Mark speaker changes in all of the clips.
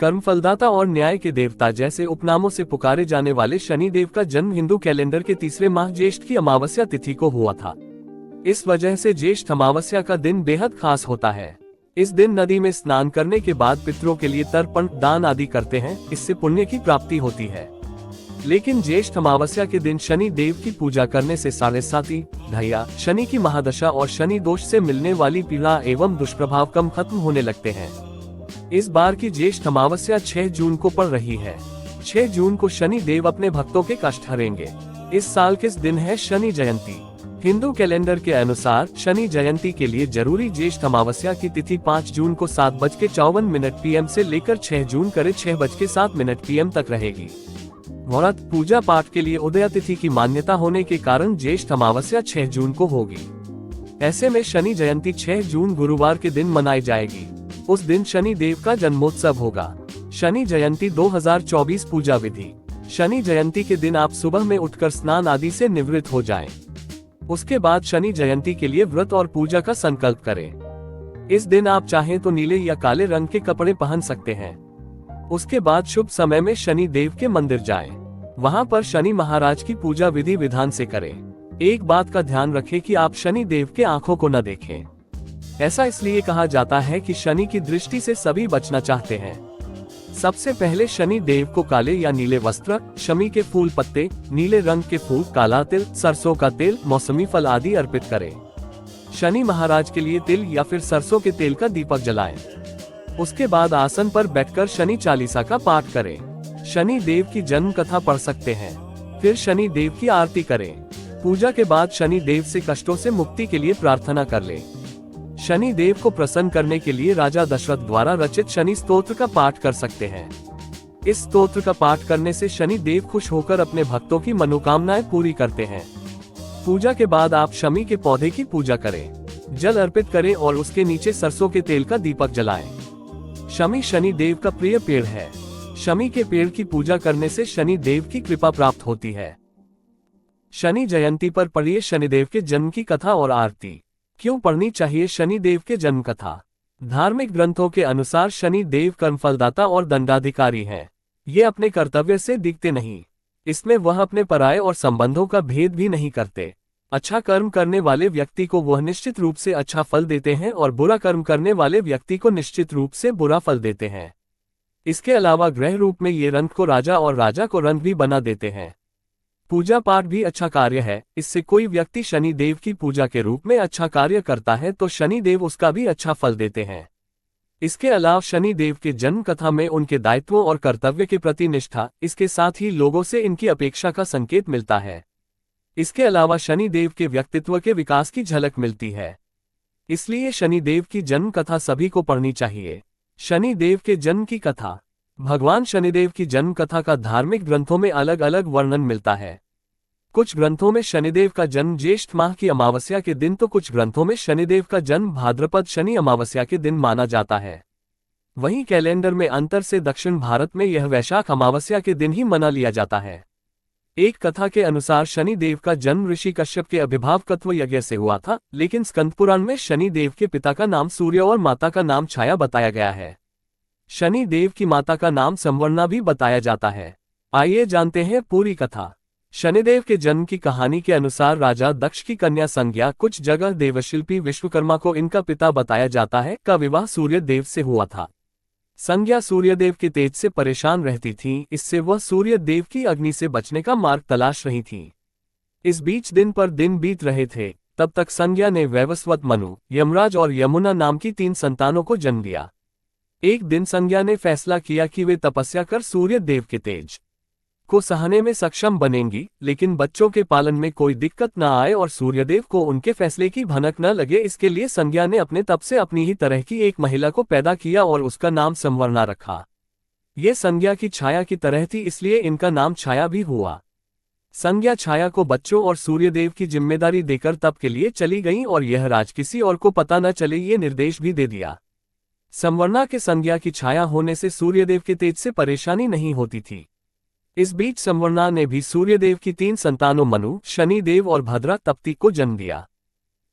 Speaker 1: कर्मफलदाता और न्याय के देवता जैसे उपनामों से पुकारे जाने वाले शनिदेव का जन्म हिंदू कैलेंडर के तीसरे माह ज्येष्ठ की अमावस्या तिथि को हुआ था। इस वजह से ज्येष्ठ अमावस्या का दिन बेहद खास होता है। इस दिन नदी में स्नान करने के बाद पितरों के लिए तर्पण, दान आदि करते हैं, इससे पुण्य की प्राप्ति होती है। लेकिन ज्येष्ठ अमावस्या के दिन शनि देव की पूजा करने से साढ़ेसाती, ढैया, शनि की महादशा और शनि दोष से मिलने वाली पीड़ा एवं दुष्प्रभाव कम खत्म होने लगते हैं। इस बार की ज्येष्ठ अमावस्या 6 जून को पड़ रही है। 6 जून को शनि देव अपने भक्तों के कष्ट हरेंगे। इस साल किस दिन है शनि जयंती? हिंदू कैलेंडर के अनुसार शनि जयंती के लिए जरूरी ज्येष्ठ अमावस्या की तिथि 5 जून को 7:54 PM से लेकर 6 जून करे 6:07 PM तक रहेगी। व्रत पूजा पाठ के लिए उदया तिथि की मान्यता होने के कारण ज्येष्ठ अमावस्या 6 जून को होगी। ऐसे में शनि जयंती 6 जून गुरुवार के दिन मनाई जाएगी। उस दिन शनि देव का जन्मोत्सव होगा। शनि जयंती 2024 पूजा विधि। शनि जयंती के दिन आप सुबह में उठकर स्नान आदि से निवृत्त हो जाएं। उसके बाद शनि जयंती के लिए व्रत और पूजा का संकल्प करें। इस दिन आप चाहें तो नीले या काले रंग के कपड़े पहन सकते हैं। उसके बाद शुभ समय में शनि देव के मंदिर जाएं। वहां पर शनि महाराज की पूजा विधि विधान से करें। एक बात का ध्यान रखें कि आप शनि देव के आंखों को न देखें। ऐसा इसलिए कहा जाता है कि शनि की दृष्टि से सभी बचना चाहते हैं। सबसे पहले शनि देव को काले या नीले वस्त्र, शमी के फूल पत्ते, नीले रंग के फूल, काला तिल, सरसों का तेल, मौसमी फल आदि अर्पित करें। शनि महाराज के लिए तिल या फिर सरसों के तेल का दीपक जलाएं। उसके बाद आसन पर बैठकर शनि चालीसा का पाठ करें। शनि देव की जन्म कथा पढ़ सकते हैं। फिर शनि देव की आरती करें। पूजा के बाद शनि देव से कष्टों से मुक्ति के लिए प्रार्थना कर लें। शनि देव को प्रसन्न करने के लिए राजा दशरथ द्वारा रचित शनि स्तोत्र का पाठ कर सकते हैं। इस स्तोत्र का पाठ करने से शनि देव खुश होकर अपने भक्तों की मनोकामनाएं पूरी करते हैं। पूजा के बाद आप शमी के पौधे की पूजा करें, जल अर्पित करें और उसके नीचे सरसों के तेल का दीपक जलाएं। शमी शनि देव का प्रिय पेड़ है। शमी के पेड़ की पूजा करने से शनि देव की कृपा प्राप्त होती है। शनि जयंती पर पढ़िए शनिदेव के जन्म की कथा और आरती। क्यों पढ़नी चाहिए शनि देव के जन्म कथा? धार्मिक ग्रंथों के अनुसार शनि देव कर्मफलदाता और दंडाधिकारी हैं। ये अपने कर्तव्य से दिखते नहीं। इसमें वह अपने पराये और संबंधों का भेद भी नहीं करते। अच्छा कर्म करने वाले व्यक्ति को वह निश्चित रूप से अच्छा फल देते हैं और बुरा कर्म करने वाले व्यक्ति को निश्चित रूप से बुरा फल देते हैं। इसके अलावा ग्रह रूप में ये रंग को राजा और राजा को रंग भी बना देते हैं। पूजा पाठ भी अच्छा कार्य है। इससे कोई व्यक्ति शनि देव की पूजा के रूप में अच्छा कार्य करता है तो शनि देव उसका भी अच्छा फल देते हैं। इसके अलावा शनि देव के जन्म कथा में उनके दायित्वों और कर्तव्य के प्रति निष्ठा, इसके साथ ही लोगों से इनकी अपेक्षा का संकेत मिलता है। इसके अलावा शनि देव के व्यक्तित्व के विकास की झलक मिलती है। इसलिए शनि देव की जन्म कथा सभी को पढ़नी चाहिए। शनि देव के जन्म की कथा। भगवान शनिदेव की जन्म कथा का धार्मिक ग्रंथों में अलग अलग वर्णन मिलता है। कुछ ग्रंथों में शनिदेव का जन्म ज्येष्ठ माह की अमावस्या के दिन तो कुछ ग्रंथों में शनिदेव का जन्म भाद्रपद शनि अमावस्या के दिन माना जाता है। वहीं कैलेंडर में अंतर से दक्षिण भारत में यह वैशाख अमावस्या के दिन ही मना लिया जाता है। एक कथा के अनुसार शनि देव का जन्म ऋषि कश्यप के अभिभावकत्व यज्ञ से हुआ था, लेकिन स्कंद पुराण में शनि देव के पिता का नाम सूर्य और माता का नाम छाया बताया गया है। शनि देव की माता का नाम संवर्णा भी बताया जाता है। आइए जानते हैं पूरी कथा। शनिदेव के जन्म की कहानी के अनुसार राजा दक्ष की कन्या संज्ञा, कुछ जगह देवशिल्पी विश्वकर्मा को इनका पिता बताया जाता है, का विवाह सूर्य देव से हुआ था। संज्ञा सूर्यदेव के तेज से परेशान रहती थी, इससे वह सूर्य देव की अग्नि से बचने का मार्ग तलाश रही थी। इस बीच दिन पर दिन बीत रहे थे। तब तक संज्ञा ने वैवस्वत, मनु, यमराज और यमुना नाम की 3 संतानों को जन्म दिया। एक दिन संज्ञा ने फैसला किया कि वे तपस्या कर सूर्य देव के तेज को सहने में सक्षम बनेंगी, लेकिन बच्चों के पालन में कोई दिक्कत न आए और सूर्यदेव को उनके फैसले की भनक न लगे, इसके लिए संज्ञा ने अपने तप से अपनी ही तरह की एक महिला को पैदा किया और उसका नाम संवर्णा रखा। ये संज्ञा की छाया की तरह थी, इसलिए इनका नाम छाया भी हुआ। संज्ञा छाया को बच्चों और सूर्यदेव की जिम्मेदारी देकर तप के लिए चली गईं और यह राज किसी और को पता न चले, ये निर्देश भी दे दिया। संवर्णा के संज्ञा की छाया होने से सूर्यदेव के तेज से परेशानी नहीं होती थी। इस बीच संवर्णा ने भी सूर्यदेव की 3 संतानों मनु, शनिदेव और भद्रा, तप्ती को जन्म दिया।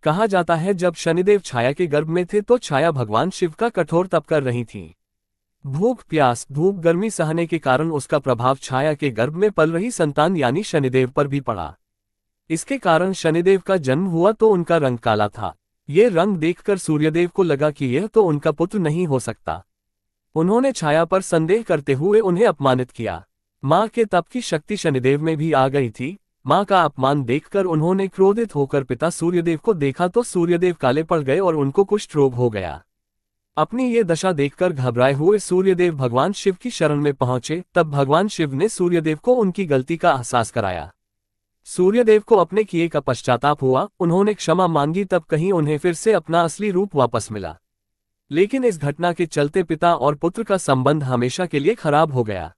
Speaker 1: कहा जाता है जब शनिदेव छाया के गर्भ में थे तो छाया भगवान शिव का कठोर तप कर रही थी। भूख प्यास धूप गर्मी सहने के कारण उसका प्रभाव छाया के गर्भ में पल रही संतान यानी शनिदेव पर भी पड़ा। इसके कारण शनिदेव का जन्म हुआ तो उनका रंग काला था। ये रंग देखकर सूर्यदेव को लगा कि यह तो उनका पुत्र नहीं हो सकता। उन्होंने छाया पर संदेह करते हुए उन्हें अपमानित किया। मां के तप की शक्ति शनिदेव में भी आ गई थी। मां का अपमान देखकर उन्होंने क्रोधित होकर पिता सूर्यदेव को देखा तो सूर्यदेव काले पड़ गए और उनको कुष्ठ रोग हो गया। अपनी ये दशा देखकर घबराए हुए सूर्यदेव भगवान शिव की शरण में पहुंचे। तब भगवान शिव ने सूर्यदेव को उनकी गलती का एहसास कराया। सूर्यदेव को अपने किए का पश्चाताप हुआ। उन्होंने क्षमा मांगी, तब कहीं उन्हें फिर से अपना असली रूप वापस मिला। लेकिन इस घटना के चलते पिता और पुत्र का संबंध हमेशा के लिए खराब हो गया।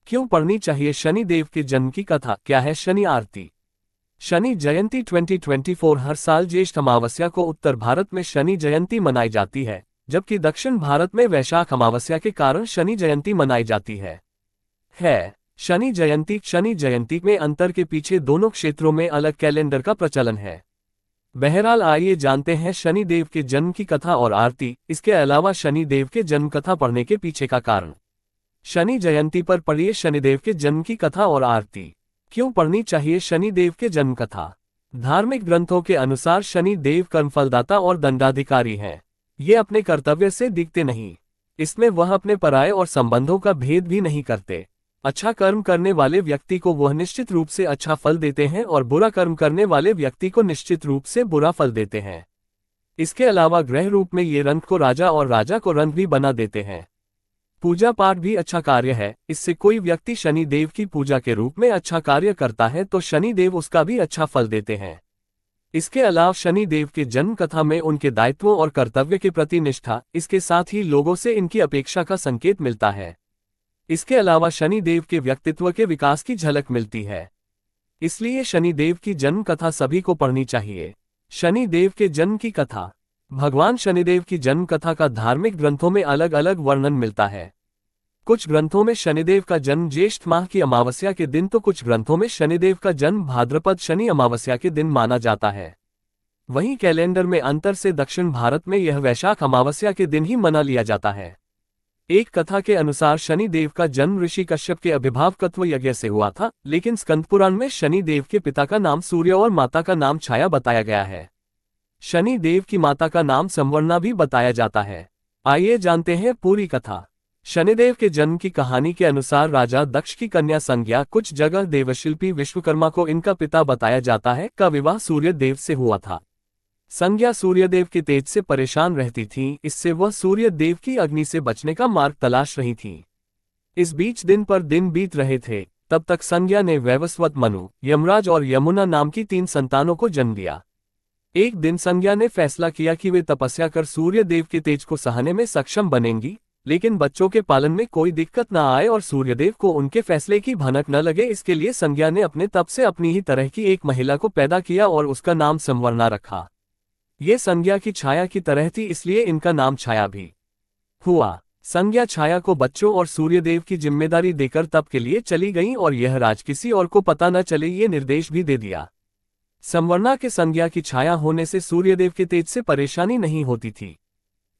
Speaker 1: क्यों पढ़नी चाहिए शनि देव के जन्म की कथा? क्या है शनि आरती? शनि जयंती 2024 हर साल ज्येष्ठ अमावस्या को उत्तर भारत में शनि जयंती मनाई जाती है, जबकि दक्षिण भारत में वैशाख अमावस्या के कारण शनि जयंती मनाई जाती है। शनि जयंती में अंतर के पीछे दोनों क्षेत्रों में अलग कैलेंडर का प्रचलन है। बहरहाल आइए जानते हैं शनि देव के जन्म की कथा और आरती। इसके अलावा शनि देव के जन्म कथा पढ़ने के पीछे का कारण। शनि जयंती पर पढ़िए शनिदेव के जन्म की कथा और आरती। क्यों पढ़नी चाहिए शनि देव के जन्म कथा? धार्मिक ग्रंथों के अनुसार शनि देव कर्मफलदाता और दंडाधिकारी हैं। ये अपने कर्तव्य से दिखते नहीं। इसमें वह अपने पराये और संबंधों का भेद भी नहीं करते। अच्छा कर्म करने वाले व्यक्ति को वह निश्चित रूप से अच्छा फल देते हैं और बुरा कर्म करने वाले व्यक्ति को निश्चित रूप से बुरा फल देते हैं। इसके अलावा ग्रह रूप में ये रंग को राजा और राजा को रंग भी बना देते हैं। पूजा पाठ भी अच्छा कार्य है। इससे कोई व्यक्ति शनि देव की पूजा के रूप में अच्छा कार्य करता है तो शनि देव उसका भी अच्छा फल देते हैं। इसके अलावा शनि देव के जन्म कथा में उनके दायित्वों और कर्तव्य के प्रति निष्ठा, इसके साथ ही लोगों से इनकी अपेक्षा का संकेत मिलता है। इसके अलावा शनि देव के व्यक्तित्व के विकास की झलक मिलती है। इसलिए शनि देव की जन्म कथा सभी को पढ़नी चाहिए। शनि देव के जन्म की कथा। भगवान शनिदेव की जन्म कथा का धार्मिक ग्रंथों में अलग अलग वर्णन मिलता है। कुछ ग्रंथों में शनिदेव का जन्म ज्येष्ठ माह की अमावस्या के दिन तो कुछ ग्रंथों में शनिदेव का जन्म भाद्रपद शनि अमावस्या के दिन माना जाता है। वहीं कैलेंडर में अंतर से दक्षिण भारत में यह वैशाख अमावस्या के दिन ही मना लिया जाता है। एक कथा के अनुसार शनि देव का जन्म ऋषि कश्यप के अभिभावकत्व यज्ञ से हुआ था, लेकिन स्कंद पुराण में शनि देव के पिता का नाम सूर्य और माता का नाम छाया बताया गया है। शनि देव की माता का नाम संवर्णा भी बताया जाता है। आइए जानते हैं पूरी कथा। शनिदेव के जन्म की कहानी के अनुसार राजा दक्ष की कन्या संज्ञा, कुछ जगह देवशिल्पी विश्वकर्मा को इनका पिता बताया जाता है, का विवाह सूर्य देव से हुआ था। संज्ञा सूर्यदेव के तेज से परेशान रहती थीं, इससे वह सूर्य देव की अग्नि से बचने का मार्ग तलाश रही थीं। इस बीच दिन पर दिन बीत रहे थे। तब तक संज्ञा ने वैवस्वत, मनु, यमराज और यमुना नाम की 3 संतानों को जन्म दिया। एक दिन संज्ञा ने फैसला किया कि वे तपस्या कर सूर्य देव के तेज को सहने में सक्षम बनेंगी, लेकिन बच्चों के पालन में कोई दिक्कत न आए और सूर्यदेव को उनके फैसले की भनक न लगे, इसके लिए संज्ञा ने अपने तप से अपनी ही तरह की एक महिला को पैदा किया और उसका नाम संवर्णा रखा। ये संज्ञा की छाया की तरह थी, इसलिए इनका नाम छाया भी हुआ। संज्ञा छाया को बच्चों और सूर्यदेव की जिम्मेदारी देकर तप के लिए चली गईं और यह राज किसी और को पता न चले ये निर्देश भी दे दिया। संवर्णा के संज्ञा की छाया होने से सूर्यदेव के तेज से परेशानी नहीं होती थी।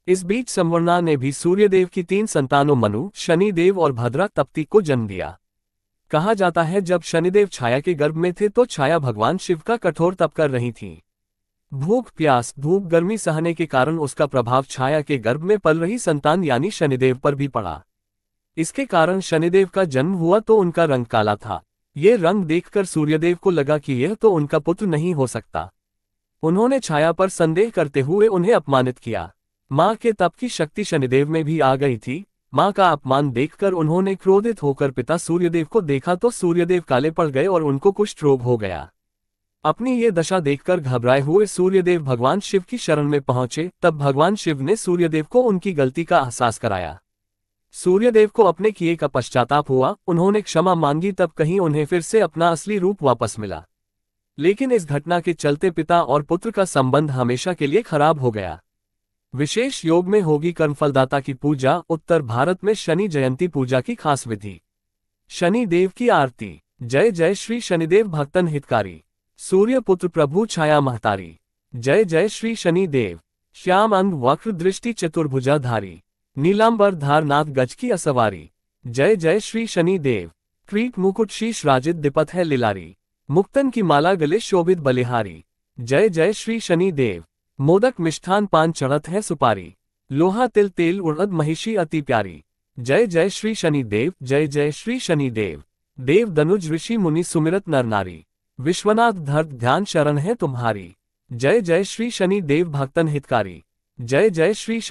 Speaker 1: इस बीच संवर्णा ने भी सूर्यदेव की 3 संतानों मनु, शनिदेव और भद्रा तप्ती को जन्म दिया। कहा जाता है जब शनिदेव छाया के गर्भ में थे तो छाया भगवान शिव का कठोर तप कर रही थी। भूख प्यास धूप गर्मी सहने के कारण उसका प्रभाव छाया के गर्भ में पल रही संतान यानी शनिदेव पर भी पड़ा। इसके कारण शनिदेव का जन्म हुआ तो उनका रंग काला था। ये रंग देखकर सूर्यदेव को लगा कि यह तो उनका पुत्र नहीं हो सकता। उन्होंने छाया पर संदेह करते हुए उन्हें अपमानित किया। मां के तप की शक्ति शनिदेव में भी आ गई थी। मां का अपमान देखकर उन्होंने क्रोधित होकर पिता सूर्यदेव को देखा तो सूर्यदेव काले पड़ गए और उनको कुष्ठ रोग हो गया। अपनी ये दशा देखकर घबराए हुए सूर्यदेव भगवान शिव की शरण में पहुंचे। तब भगवान शिव ने सूर्यदेव को उनकी गलती का एहसास कराया। सूर्यदेव को अपने किए का पश्चाताप हुआ। उन्होंने क्षमा मांगी, तब कहीं उन्हें फिर से अपना असली रूप वापस मिला। लेकिन इस घटना के चलते पिता और पुत्र का संबंध हमेशा के लिए खराब हो गया। विशेष योग में होगी कर्मफलदाता की पूजा। उत्तर भारत में शनि जयंती पूजा की खास विधि। शनि देव की आरती। जय जय श्री शनिदेव भक्तन हितकारी, सूर्य पुत्र प्रभु छाया महतारी। जय जय श्री शनि देव, श्याम अंग वक्र दृष्टि चतुर्भुजाधारी। नीलांबर धारनाथ गज की असवारी। जय जय श्री शनि देव। क्रीट मुकुट शीश राजित दिपत है लिलारी। मुक्तन की माला गले शोभित बलिहारी। जय जय श्री शनि देव। मोदक मिष्ठान पान चढ़त है सुपारी। लोहा तिल तेल उड़द महिषी अति प्यारी। जय जय श्री शनि देव। जय जय श्री शनि देव। देव दनुज ऋषि मुनि सुमिरत नर नारी। विश्वनाथ धर्त ध्यान शरण है तुम्हारी। जय जय श्री शनि देव भक्तन हितकारी। जय जय श्री